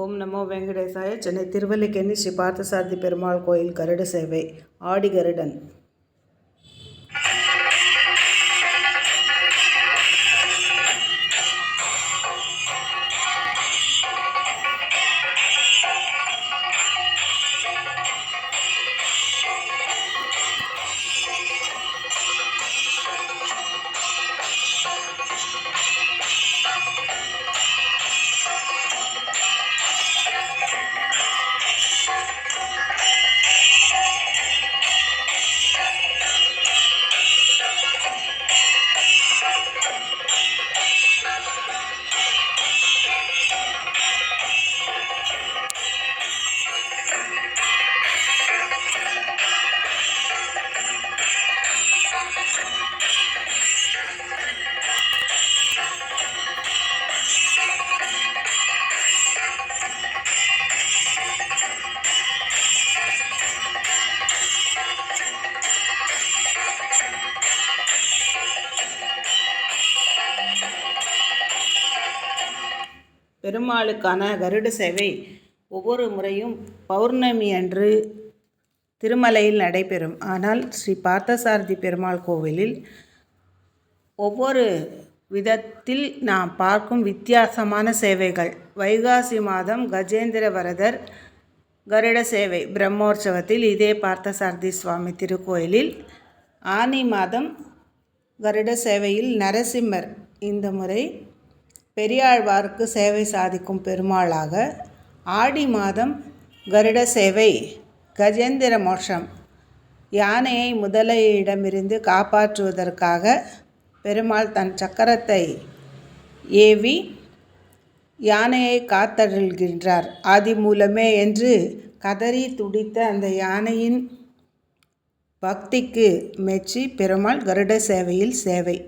ஓம் நமோ வெங்கடேசாய. சென்னை திருவல்லிக்கேணி ஸ்ரீ பார்த்தசாரதி பெருமாள் கோயில் கருட சேவை. ஆடி கருடன். பெருமாளுக்கான கருட சேவை ஒவ்வொரு முறையும் பௌர்ணமி அன்று திருமலையில் நடைபெறும். ஆனால் ஸ்ரீ பார்த்தசாரதி பெருமாள் கோவிலில் ஒவ்வொரு விதத்தில் நாம் பார்க்கும் வித்தியாசமான சேவைகள். வைகாசி மாதம் கஜேந்திர வரதர் கருட சேவை பிரம்மோற்சவத்தில் இதே பார்த்தசாரதி சுவாமி திருக்கோயிலில், ஆனி மாதம் கருட சேவையில் நரசிம்மர் இந்த முறை பெரியாழ்வாருக்கு சேவை சாதிக்கும் பெருமாளாக, ஆடி மாதம் கருட சேவை கஜேந்திர மோட்சம் யானையை முதலையிடமிருந்து காப்பாற்றுவதற்காக பெருமாள் தன் சக்கரத்தை ஏவி யானையை காத்தருள்கின்றார். ஆதி மூலமே என்று கதறி துடித்த அந்த யானையின் பக்திக்கு மெச்சி பெருமாள் கருட சேவையில் சேவை.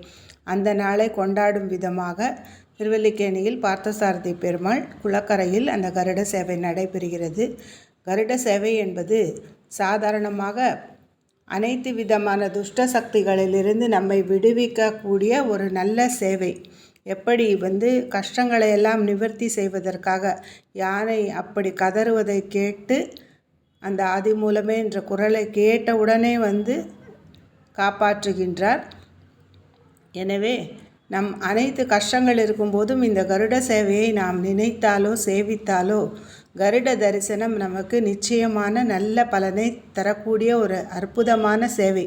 அந்த நாளை கொண்டாடும் விதமாக திருவல்லிக்கேணியில் பார்த்தசாரதி பெருமாள் குளக்கரையில் அந்த கருட சேவை நடைபெறுகிறது. கருட சேவை என்பது சாதாரணமாக அனைத்து விதமான துஷ்ட சக்திகளிலிருந்து நம்மை விடுவிக்கக்கூடிய ஒரு நல்ல சேவை. எப்படி கஷ்டங்களை எல்லாம் நிவர்த்தி செய்வதற்காக யானை அப்படி கதறுவதை கேட்டு அந்த ஆதி மூலமே என்ற குரலை கேட்டவுடனே காப்பாற்றுகின்றார். எனவே நம் அனைத்து கஷ்டங்கள் இருக்கும்போதும் இந்த கருட சேவையை நாம் நினைத்தாலோ சேவித்தாலோ கருட தரிசனம் நமக்கு நிச்சயமான நல்ல பலனை தரக்கூடிய ஒரு அற்புதமான சேவை.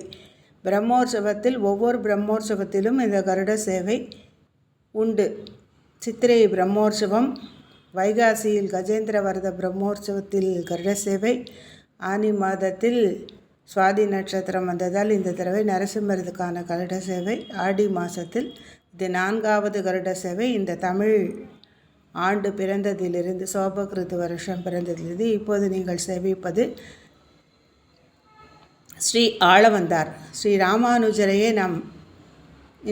பிரம்மோற்சவத்தில் ஒவ்வொரு பிரம்மோற்சவத்திலும் இந்த கருட சேவை உண்டு. சித்திரை பிரம்மோற்சவம், வைகாசியில் கஜேந்திர வரத பிரம்மோற்சவத்தில் கருட சேவை, ஆனி மாதத்தில் சுவாதி நட்சத்திரம் வந்ததால் இந்த தடவை நரசிம்மருக்கான கருட சேவை, ஆடி மாதத்தில் இது 4வது கருட சேவை. இந்த தமிழ் ஆண்டு பிறந்ததிலிருந்து, சோபகிருது வருஷம் பிறந்ததிலிருந்து இப்போது நீங்கள் சேவிப்பது ஸ்ரீ ஆளவந்தார் ஸ்ரீ ராமானுஜரையே நாம்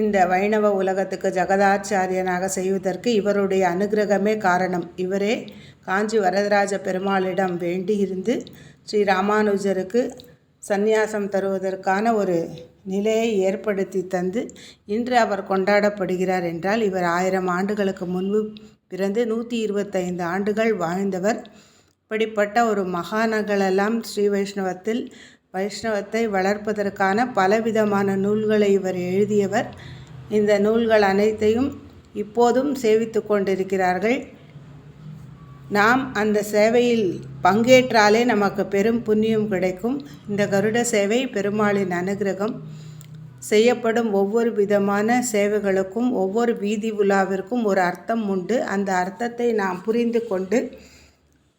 இந்த வைணவ உலகத்துக்கு ஜகதாச்சாரியனாக செய்வதற்கு இவருடைய அனுகிரகமே காரணம். இவரே காஞ்சி வரதராஜ பெருமாளிடம் வேண்டியிருந்து ஸ்ரீ ராமானுஜருக்கு சந்நியாசம் தருவதற்கான ஒரு நிலையை ஏற்படுத்தி தந்து இன்று அவர் கொண்டாடப்படுகிறார் என்றால், இவர் 1000 ஆண்டுகளுக்கு முன்பு பிறந்து 125 ஆண்டுகள் வாழ்ந்தவர். இப்படிப்பட்ட ஒரு மகான்களெல்லாம் ஸ்ரீ வைஷ்ணவத்தை வளர்ப்பதற்கான பலவிதமான நூல்களை இவர் எழுதியவர். இந்த நூல்கள் அனைத்தையும் இப்போதும் சேவித்து கொண்டிருக்கிறார்கள். நாம் அந்த சேவையில் பங்கேற்றாலே நமக்கு பெரும் புண்ணியம் கிடைக்கும். இந்த கருட சேவை பெருமாளின் அனுகிரகம். செய்யப்படும் ஒவ்வொரு விதமான சேவைகளுக்கும் ஒவ்வொரு வீதி உலாவிற்கும் ஒரு அர்த்தம் உண்டு. அந்த அர்த்தத்தை நாம் புரிந்து கொண்டு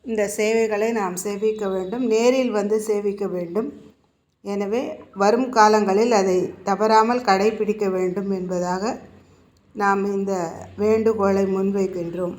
இந்த சேவைகளை நாம் சேவிக்க வேண்டும், நேரில் சேவிக்க வேண்டும். எனவே வரும் காலங்களில் அதை தவறாமல் கடைபிடிக்க வேண்டும் என்பதாக நாம் இந்த வேண்டுகோளை முன்வைக்கின்றோம்.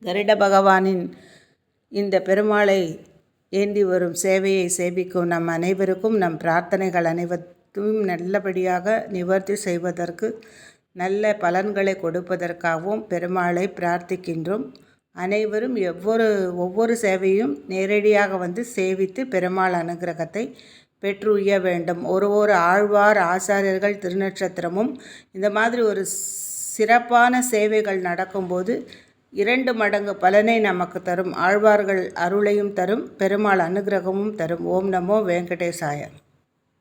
கருட பகவானின் இந்த பெருமாளை ஏந்தி வரும் சேவையை சேவிக்கும் நம் அனைவருக்கும் நம் பிரார்த்தனைகள் அனைவரும் நல்லபடியாக நிவர்த்தி செய்வதற்கு நல்ல பலன்களை கொடுப்பதற்காகவும் பெருமாளை பிரார்த்திக்கின்றோம். அனைவரும் ஒவ்வொரு சேவையும் நேரடியாக வந்து சேவித்து பெருமாள் அனுகிரகத்தை பெற்றுய வேண்டும். ஒரு ஆழ்வார் ஆசாரியர்கள் திருநட்சத்திரமும் இந்த மாதிரி ஒரு சிறப்பான சேவைகள் நடக்கும்போது 2 மடங்கு பலனை நமக்கு தரும். ஆழ்வார்கள் அருளையும் தரும், பெருமாள் அனுகிரகமும் தரும். ஓம் நமோ வெங்கடேசாய.